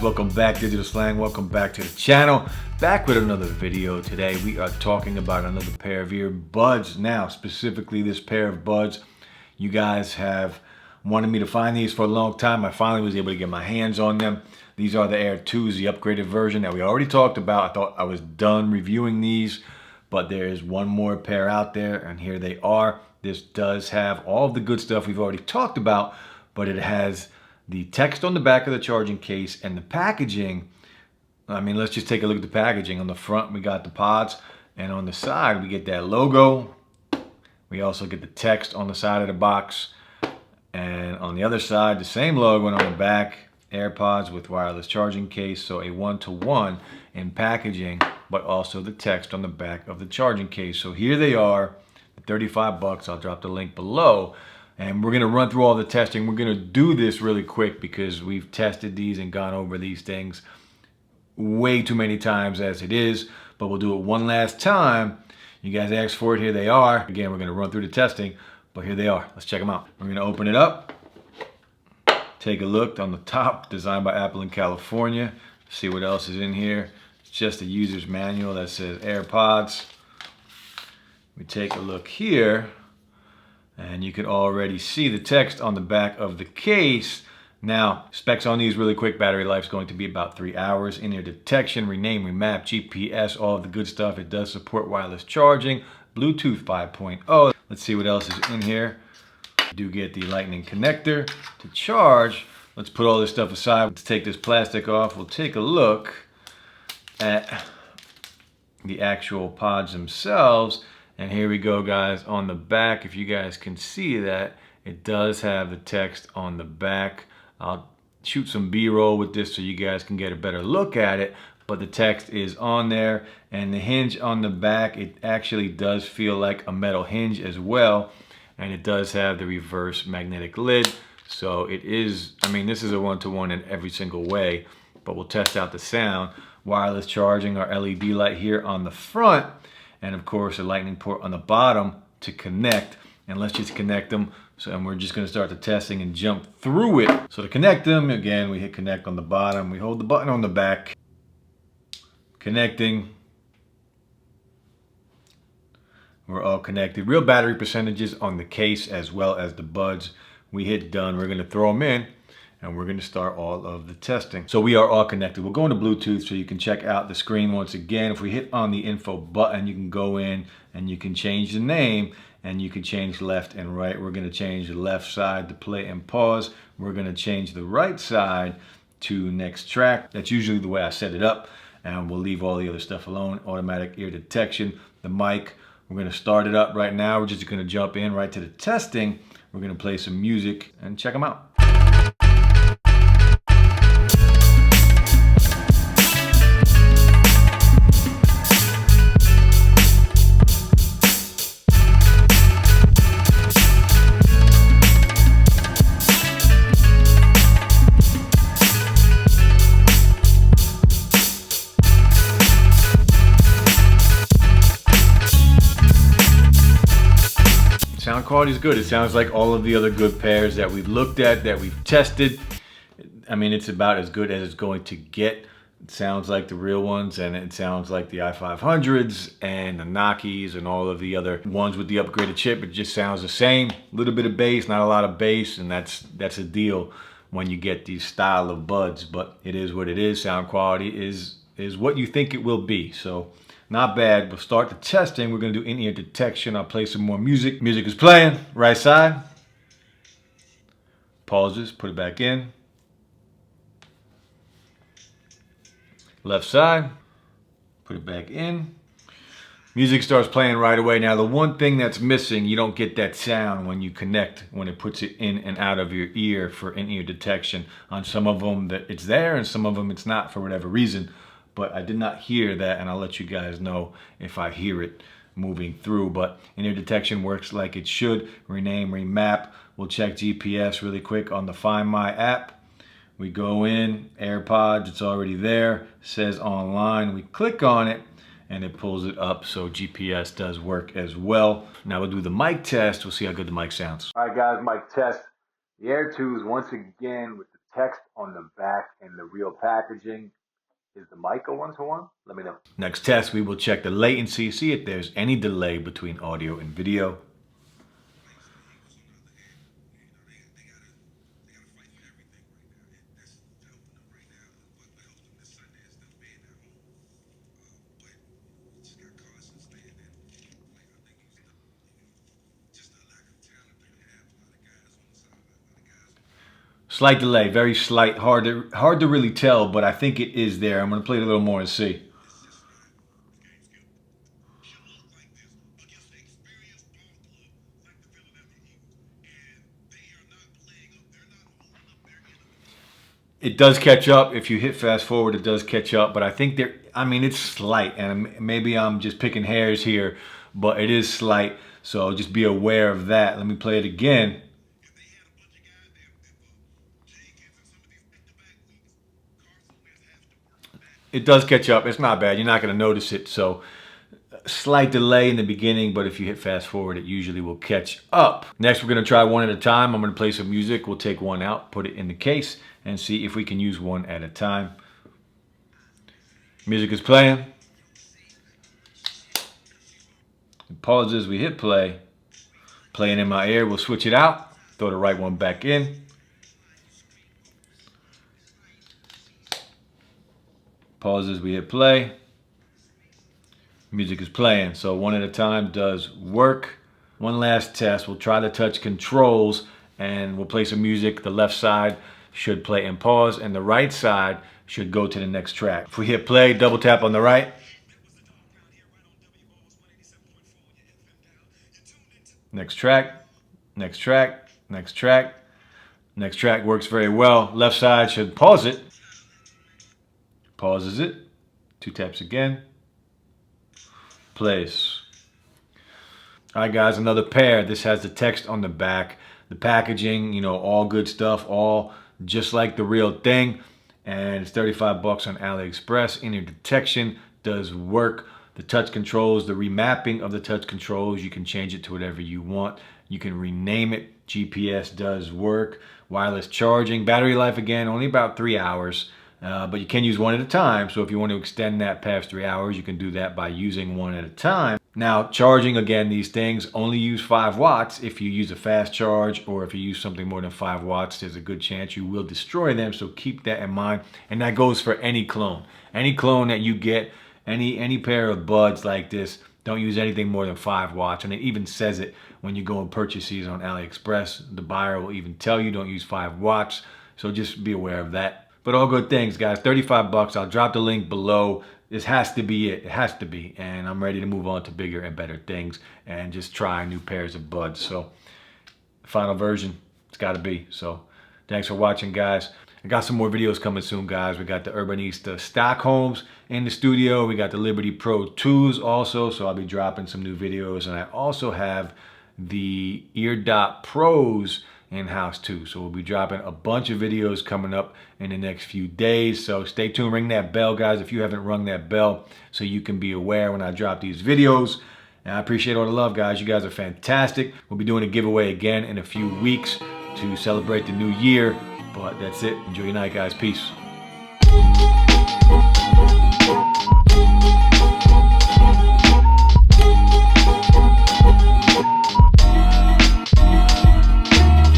guys, welcome back, Digital Slang. Welcome back to the channel. Back with another video. Today we are talking about another pair of earbuds. Now, specifically this pair of buds. You guys have wanted me to find these for a long time. I finally was able to get my hands on them. These are the Air 2s, the upgraded version that we already talked about. I thought I was done reviewing these, but there is one more pair out there, and here they are. This does have all of the good stuff we've already talked about, but it has the text on the back of the charging case and the packaging. I mean, let's just take a look at the packaging. On the front, we got the pods, and on the side, we get that logo. We also get the text on the side of the box, and on the other side, the same logo, and on the back, AirPods with wireless charging case. So a one-to-one in packaging, but also the text on the back of the charging case. So here they are, 35 bucks. I'll drop the link below. And we're going to run through all the testing. We're going to do this really quick because we've tested these and gone over these things way too many times as it is. But we'll do it one last time. You guys asked for it. Here they are. Again, we're going to run through the testing, but here they are. Let's check them out. We're going to open it up. Take a look on the top, designed by Apple in California. See what else is in here. It's just a user's manual that says AirPods. We take a look here, and you can already see the text on the back of the case. Now, specs on these really quick. Battery life is going to be about 3 hours. In-ear detection, ReName, ReMap, GPS, all of the good stuff. It does support wireless charging, Bluetooth 5.0. Let's see what else is in here. You do get the lightning connector to charge. Let's put all this stuff aside. Let's take this plastic off. We'll take a look at the actual pods themselves. And here we go, guys. On the back, if you guys can see that, it does have the text on the back. I'll shoot some B-roll with this so you guys can get a better look at it. But the text is on there. And the hinge on the back, it actually does feel like a metal hinge as well. And it does have the reverse magnetic lid. So it is, I mean, this is a one-to-one in every single way. But we'll test out the sound. Wireless charging, our LED light here on the front. And of course, a lightning port on the bottom to connect. And let's just connect them. So, and we're just going to start the testing and jump through it. So to connect them, again, we hit connect on the bottom. We hold the button on the back. Connecting. We're all connected. Real battery percentages on the case as well as the buds. We hit done. We're going to throw them in. And we're going to start all of the testing. So we are all connected. We'll go into Bluetooth so you can check out the screen once again. If we hit on the info button, you can go in and you can change the name and you can change left and right. We're going to change the left side to play and pause. We're going to change the right side to next track. That's usually the way I set it up. And we'll leave all the other stuff alone. Automatic ear detection, the mic. We're going to start it up right now. We're just going to jump in right to the testing. We're going to play some music and check them out. Sound quality is good. It sounds like all of the other good pairs that we've looked at, that we've tested. I mean, it's about as good as it's going to get. It sounds like the real ones, and it sounds like the i500s and the Nokis and all of the other ones with the upgraded chip. It just sounds the same. A little bit of bass, not a lot of bass, and that's a deal when you get these style of buds. But it is what it is. Sound quality is what you think it will be. So not bad. We'll start the testing. We're going to do in-ear detection. I'll play some more music. Music is playing. Right side. Pauses. Put it back in. Left side. Put it back in. Music starts playing right away. Now, the one thing that's missing, you don't get that sound when you connect, when it puts it in and out of your ear for in-ear detection. On some of them, that it's there, and some of them it's not for whatever reason. But I did not hear that, and I'll let you guys know if I hear it moving through. But in-ear detection works like it should. ReName, ReMap. We'll check GPS really quick on the Find My app. We go in, AirPods, it's already there. Says online. We click on it, and it pulls it up, so GPS does work as well. Now we'll do the mic test. We'll see how good the mic sounds. All right, guys, mic test. The Air 2s once again with the text on the back and the real packaging. Is the mic a one-to-one? Let me know. Next test, we will check the latency, see if there's any delay between audio and video. Slight delay, very slight, hard to really tell, but I think it is there. I'm going to play it a little more and see. It does catch up. If you hit fast forward, it does catch up, but I think it's slight, and maybe I'm just picking hairs here, but it is slight, so just be aware of that. Let me play it again. It does catch up. It's not bad. You're not going to notice it. So slight delay in the beginning, but if you hit fast forward, it usually will catch up. Next, we're going to try one at a time. I'm going to play some music. We'll take one out, put it in the case, and see if we can use one at a time. Music is playing. It pauses. We hit play. Playing in my ear. We'll switch it out. Throw the right one back in. Pauses, we hit play. Music is playing, so one at a time does work. One last test, we'll try the touch controls and we'll play some music. The left side should play and pause, and the right side should go to the next track. If we hit play, double tap on the right. Next track, next track, next track. Next track works very well. Left side should pause it. Pauses it, 2 taps again, plays. All right, guys, another pair. This has the text on the back, the packaging, all good stuff, all just like the real thing. And it's 35 bucks on AliExpress. Inner detection does work. The touch controls, the remapping of the touch controls, you can change it to whatever you want. You can rename it. GPS does work. Wireless charging, battery life again, only about 3 hours. But you can use one at a time. So if you want to extend that past 3 hours, you can do that by using one at a time. Now, charging, again, these things only use 5 watts. If you use a fast charge or if you use something more than 5 watts, there's a good chance you will destroy them. So keep that in mind. And that goes for any clone. Any clone that you get, any pair of buds like this, don't use anything more than 5 watts. And it even says it when you go and purchase these on AliExpress. The buyer will even tell you don't use 5 watts. So just be aware of that. But all good things, guys. 35 bucks. I'll drop the link below. This has to be it. It has to be. And I'm ready to move on to bigger and better things and just try new pairs of buds. So the final version, it's got to be. So thanks for watching, guys. I got some more videos coming soon, guys. We got the Urbanista Stockholms in the studio. We got the Liberty Pro 2s also. So I'll be dropping some new videos. And I also have the EarDot Pros in-house too. So we'll be dropping a bunch of videos coming up in the next few days. So stay tuned, ring that bell, guys, if you haven't rung that bell, so you can be aware when I drop these videos. And I appreciate all the love, guys. You guys are fantastic. We'll be doing a giveaway again in a few weeks to celebrate the new year. But that's it. Enjoy your night, guys. Peace.